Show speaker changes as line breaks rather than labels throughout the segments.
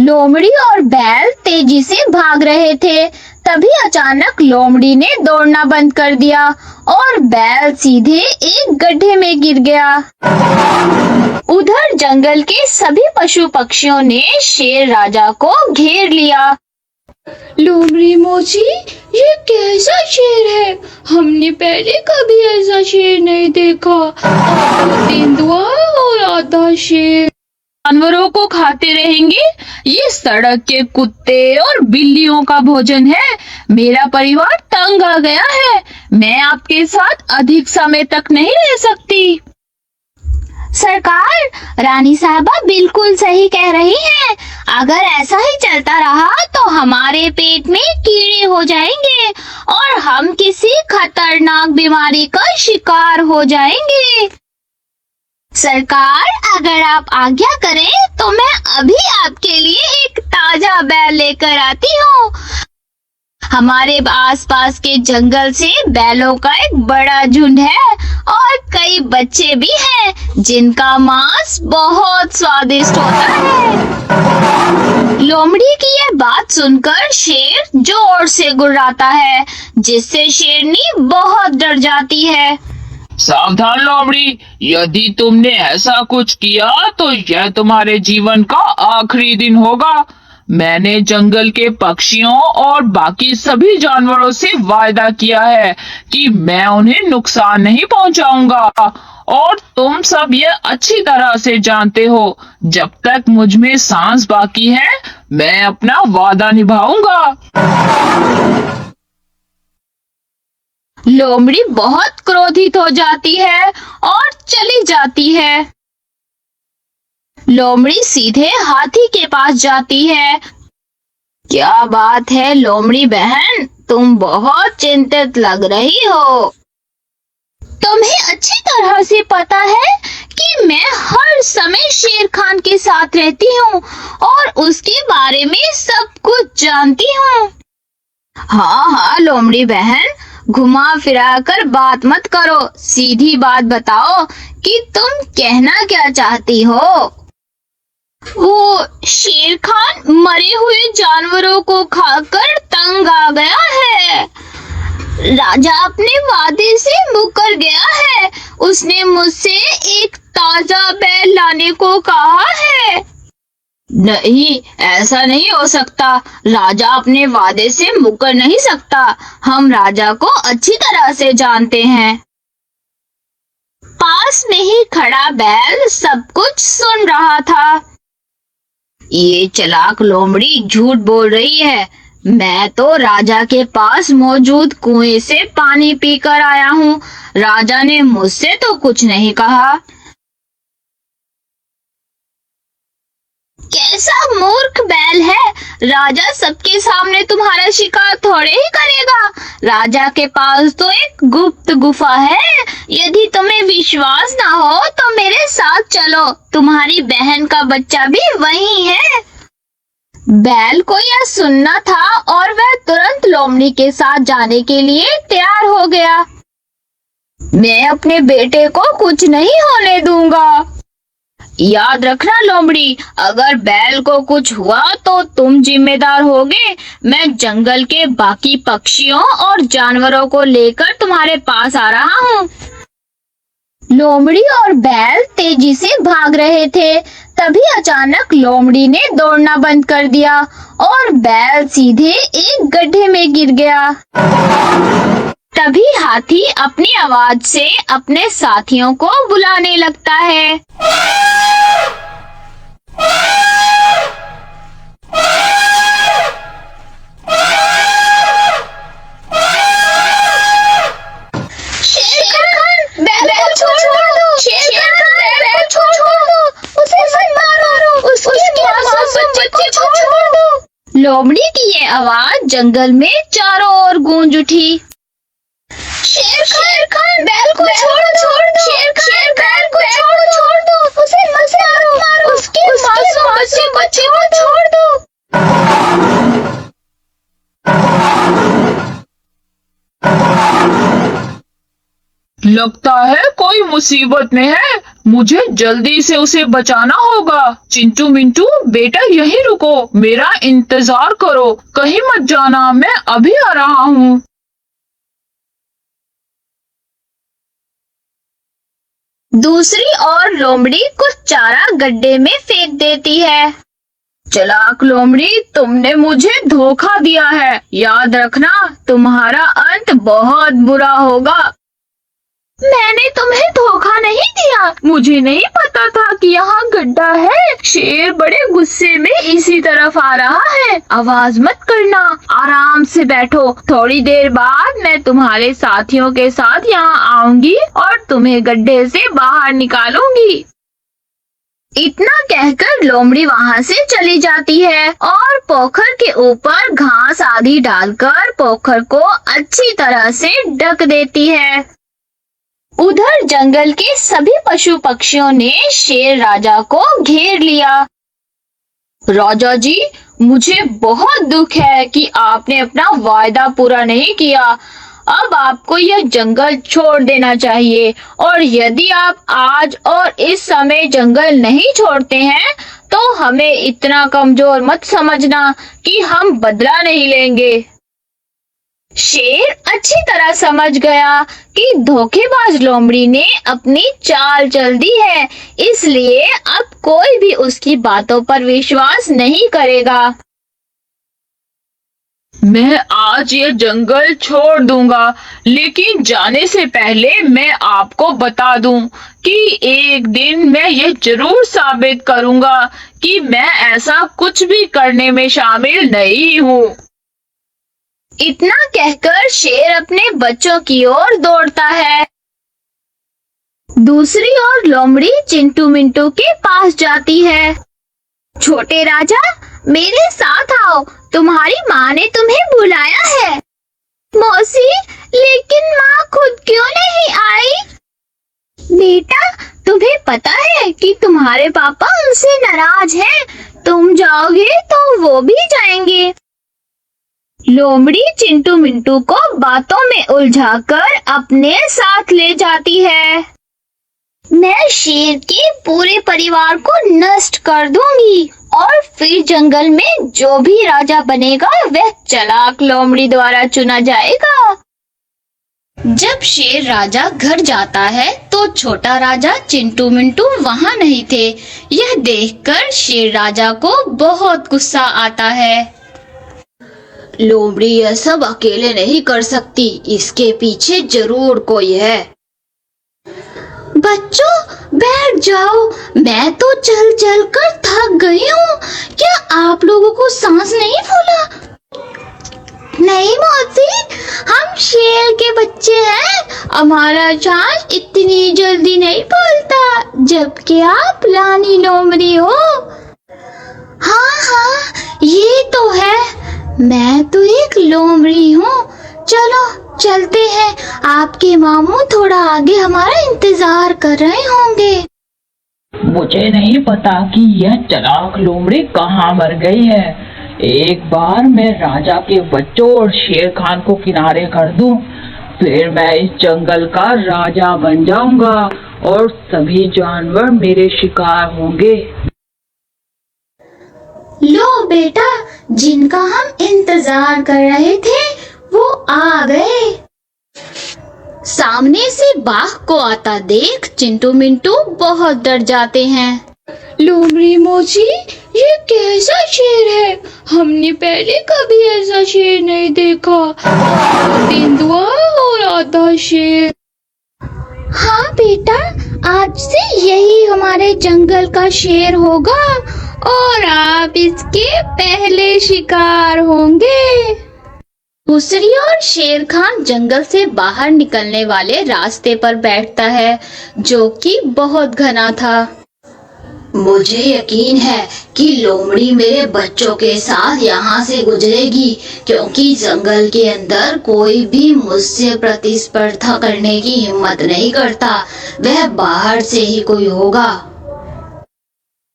लोमड़ी और बैल तेजी से भाग रहे थे। तभी अचानक लोमड़ी ने दौड़ना बंद कर दिया और बैल सीधे एक गड्ढे में गिर गया। उधर जंगल के सभी पशु पक्षियों ने शेर राजा को घेर लिया।
लोमड़ी मौसी, ये कैसा शेर है? हमने पहले कभी ऐसा शेर नहीं देखा। आधा तेंदुआ और आधा शेर।
जानवरों को खाते रहेंगे। ये सड़क के कुत्ते और बिल्लियों का भोजन है। मेरा परिवार तंग आ गया है। मैं आपके साथ अधिक समय तक नहीं रह सकती।
सरकार, रानी साहबा बिल्कुल सही कह रही हैं। अगर ऐसा ही चलता रहा तो हमारे पेट में कीड़े हो जाएंगे और हम किसी खतरनाक बीमारी का शिकार हो जाएंगे। सरकार, अगर आप आज्ञा करें तो मैं अभी आपके लिए एक ताजा बैल लेकर आती हूँ। हमारे आसपास के जंगल से बैलों का एक बड़ा झुंड है और कई बच्चे भी हैं जिनका मांस बहुत स्वादिष्ट होता है। लोमड़ी की यह बात सुनकर शेर जोर से गुर्राता है, जिससे शेरनी बहुत डर जाती है।
सावधान लोमड़ी, यदि तुमने ऐसा कुछ किया तो यह तुम्हारे जीवन का आखिरी दिन होगा। मैंने जंगल के पक्षियों और बाकी सभी जानवरों से वायदा किया है कि मैं उन्हें नुकसान नहीं पहुंचाऊंगा और तुम सब ये अच्छी तरह से जानते हो। जब तक मुझ में सांस बाकी है मैं अपना वादा निभाऊंगा।
लोमड़ी बहुत क्रोधित हो जाती है और चली जाती है। लोमड़ी सीधे हाथी के पास जाती है। क्या बात है लोमड़ी बहन, तुम बहुत चिंतित लग रही हो। तुम्हें अच्छी तरह से पता है कि मैं हर समय शेर खान के साथ रहती हूँ और उसके बारे में सब कुछ जानती हूँ। हाँ लोमड़ी बहन, घुमा फिरा कर बात मत करो, सीधी बात बताओ कि तुम कहना क्या चाहती हो। वो शेर खान मरे हुए जानवरों को खाकर तंग आ गया है। राजा अपने वादे से मुकर गया है। उसने मुझसे एक ताजा बैल लाने को कहा है। नहीं, ऐसा नहीं हो सकता। राजा अपने वादे से मुकर नहीं सकता। हम राजा को अच्छी तरह से जानते हैं। पास में ही खड़ा बैल सब कुछ सुन रहा था। ये चालाक लोमड़ी झूठ बोल रही है। मैं तो राजा के पास मौजूद कुएं से पानी पीकर आया हूँ। राजा ने मुझसे तो कुछ नहीं कहा। कैसा मूर्ख बैल है। राजा सबके सामने तुम्हारा शिकार थोड़े ही करेगा। राजा के पास तो एक गुप्त गुफा है। यदि तुम्हें विश्वास ना हो तो मेरे साथ चलो। तुम्हारी बहन का बच्चा भी वहीं है। बैल को यह सुनना था और वह तुरंत लोमड़ी के साथ जाने के लिए तैयार हो गया। मैं अपने बेटे को कुछ नहीं होने दूंगा। याद रखना लोमड़ी, अगर बैल को कुछ हुआ तो तुम जिम्मेदार होगे। मैं जंगल के बाकी पक्षियों और जानवरों को लेकर तुम्हारे पास आ रहा हूँ। लोमड़ी और बैल तेजी से भाग रहे थे। तभी अचानक लोमड़ी ने दौड़ना बंद कर दिया और बैल सीधे एक गड्ढे में गिर गया। तभी हाथी अपनी आवाज से अपने साथियों को बुलाने लगता है। लोमड़ी की ये आवाज जंगल में चारों ओर गूंज उठी। शेर खान, बैल को छोड़ दो। शेर खान, बैल को छोड़ दो। उसे मत मारो। उसके मासूम बच्चे को छोड़ दो।
लगता है कोई मुसीबत में है। मुझे जल्दी से उसे बचाना होगा। चिंटू मिंटू बेटा यहीं रुको, मेरा इंतजार करो, कहीं मत जाना, मैं अभी आ रहा हूँ।
दूसरी ओर लोमड़ी कुछ चारा गड्ढे में फेंक देती है।
चालाक लोमड़ी, तुमने मुझे धोखा दिया है, याद रखना तुम्हारा अंत बहुत बुरा होगा।
मैंने तुम्हें धोखा नहीं दिया,
मुझे नहीं पता था कि यहाँ गड्ढा है। शेर बड़े गुस्से में इसी तरफ आ रहा है। आवाज मत करना, आराम से बैठो। थोड़ी देर बाद मैं तुम्हारे साथियों के साथ यहाँ आऊंगी और तुम्हें गड्ढे से बाहर निकालूंगी।
इतना कहकर लोमड़ी वहाँ से चली जाती है और पोखर के ऊपर घास आदि डालकर पोखर को अच्छी तरह से ढक देती है। उधर जंगल के सभी पशु पक्षियों ने शेर राजा को घेर लिया।
राजा जी, मुझे बहुत दुख है कि आपने अपना वायदा पूरा नहीं किया। अब आपको यह जंगल छोड़ देना चाहिए, और यदि आप आज और इस समय जंगल नहीं छोड़ते हैं तो हमें इतना कमजोर मत समझना कि हम बदला नहीं लेंगे।
शेर अच्छी तरह समझ गया कि धोखेबाज लोमड़ी ने अपनी चाल चल दी है, इसलिए अब कोई भी उसकी बातों पर विश्वास नहीं करेगा।
मैं आज ये जंगल छोड़ दूंगा, लेकिन जाने से पहले मैं आपको बता दूं कि एक दिन मैं ये जरूर साबित करूंगा कि मैं ऐसा कुछ भी करने में शामिल नहीं हूँ।
इतना कहकर शेर अपने बच्चों की ओर दौड़ता है। दूसरी ओर लोमड़ी चिंटू मिंटू के पास जाती है। छोटे राजा, मेरे साथ आओ, तुम्हारी माँ ने तुम्हें बुलाया है।
मौसी, लेकिन माँ खुद क्यों नहीं आई?
बेटा, तुम्हें पता है कि तुम्हारे पापा उनसे नाराज हैं। तुम जाओगे तो वो भी जाएंगे। लोमड़ी चिंटू मिंटू को बातों में उलझाकर अपने साथ ले जाती है। मैं शेर के पूरे परिवार को नष्ट कर दूंगी और फिर जंगल में जो भी राजा बनेगा वह चालाक लोमड़ी द्वारा चुना जाएगा। जब शेर राजा घर जाता है तो छोटा राजा चिंटू मिंटू वहाँ नहीं थे। यह देखकर शेर राजा को बहुत गुस्सा आता है। लोमड़ी यह सब अकेले नहीं कर सकती, इसके पीछे जरूर कोई है।
बच्चों, बैठ जाओ, मैं तो चल चल कर थक गई हूँ। क्या आप लोगों को सांस नहीं फूला? नहीं मौसी, हम शेर के बच्चे हैं, हमारा सांस इतनी जल्दी नहीं फूलता, जबकि आप रानी लोमड़ी हो। हाँ हाँ, ये तो है, मैं तो एक लोमड़ी हूँ। चलो चलते हैं, आपके मामू थोड़ा आगे हमारा इंतजार कर रहे होंगे।
मुझे नहीं पता कि यह चालाक लोमड़ी कहाँ मर गई है। एक बार मैं राजा के बच्चों और शेर खान को किनारे कर दूं, फिर मैं इस जंगल का राजा बन जाऊंगा और सभी जानवर मेरे शिकार होंगे।
लो बेटा, जिनका हम इंतजार कर रहे थे वो आ गए।
सामने से बाघ को आता देख चिंटू मिंटू बहुत डर जाते हैं।
लोमड़ी मौसी, ये कैसा शेर है? हमने पहले कभी ऐसा शेर नहीं देखा। आधा तेंदुआ और आधा शेर। हाँ बेटा, आज से यही हमारे जंगल का शेर होगा और आप इसके पहले शिकार होंगे।
दूसरी ओर शेर खान जंगल से बाहर निकलने वाले रास्ते पर बैठता है, जो कि बहुत घना था।
मुझे यकीन है कि लोमड़ी मेरे बच्चों के साथ यहाँ से गुजरेगी, क्योंकि जंगल के अंदर कोई भी मुझसे प्रतिस्पर्धा करने की हिम्मत नहीं करता। वह बाहर से ही कोई होगा।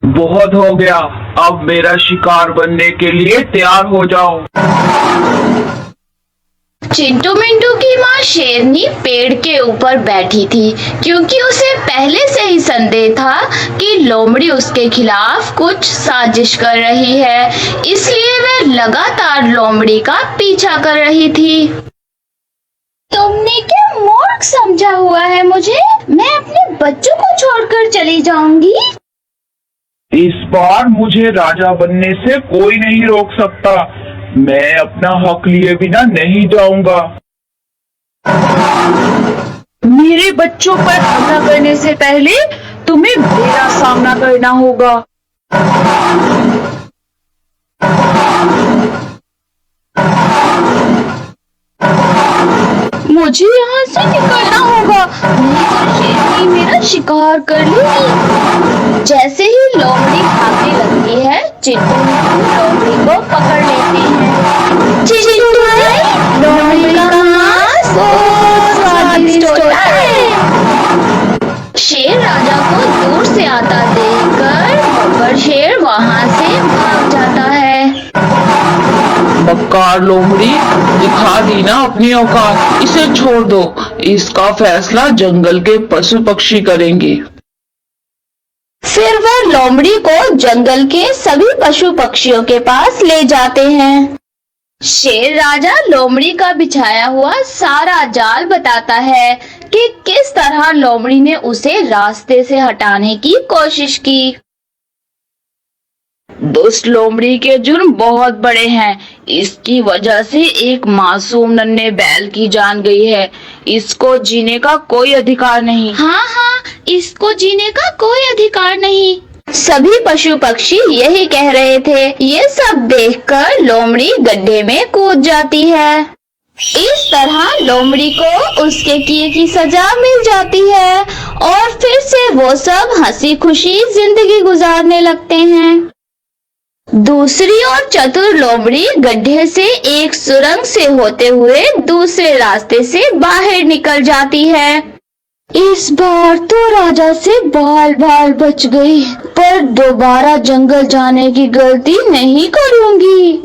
बहुत हो गया, अब मेरा शिकार बनने के लिए तैयार हो जाओ।
चिंटू मिंटू की माँ शेरनी पेड़ के ऊपर बैठी थी क्योंकि उसे पहले से ही संदेह था कि लोमड़ी उसके खिलाफ कुछ साजिश कर रही है, इसलिए वह लगातार लोमड़ी का पीछा कर रही थी। तुमने क्या मूर्ख समझा हुआ है मुझे? मैं अपने बच्चों को छोड़कर चली जाऊंगी।
इस बार मुझे राजा बनने से कोई नहीं रोक सकता। मैं अपना हक लिए बिना नहीं जाऊंगा।
मेरे बच्चों पर हमला करने से पहले तुम्हें मेरा सामना करना होगा।
मुझे यहाँ से निकलना होगा, नहीं तो शेरनी मेरा शिकार कर लेगी। जैसे ही लोमड़ी भागने लगती है, चिंटू लोमड़ी को पकड़ लेते हैं। चिंटू लोमड़ी का मांस बहुत स्वादिष्ट होता है। शेर राजा को दूर से आता देखकर बब्बर शेर वहाँ से भाग जाता है।
बक्कार लोमड़ी दिखा दी ना अपनी औकात, इसे छोड़ दो। इसका फैसला जंगल के पशु पक्षी करेंगे।
फिर वह लोमड़ी को जंगल के सभी पशु पक्षियों के पास ले जाते हैं। शेर राजा लोमड़ी का बिछाया हुआ सारा जाल बताता है कि किस तरह लोमड़ी ने उसे रास्ते से हटाने की कोशिश की।
दुष्ट लोमड़ी के जुर्म बहुत बड़े हैं। इसकी वजह से एक मासूम नन्हे बैल की जान गई है। इसको जीने का कोई अधिकार नहीं।
हाँ, इसको जीने का कोई अधिकार नहीं। सभी पशु पक्षी यही कह रहे थे। ये सब देखकर लोमड़ी गड्ढे में कूद जाती है। इस तरह लोमड़ी को उसके किए की सजा मिल जाती है और फिर से वो सब हंसी खुशी जिंदगी गुजारने लगते हैं। दूसरी ओर चतुर लोमड़ी गड्ढे से एक सुरंग से होते हुए दूसरे रास्ते से बाहर निकल जाती है। इस बार तो राजा से बाल बाल बच गई, पर दोबारा जंगल जाने की गलती नहीं करूंगी।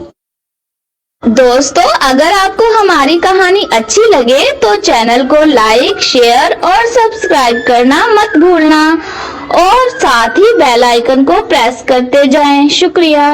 दोस्तों, अगर आपको हमारी कहानी अच्छी लगे तो चैनल को लाइक, शेयर और सब्सक्राइब करना मत भूलना और साथ ही बेल आइकन को प्रेस करते जाएं। शुक्रिया।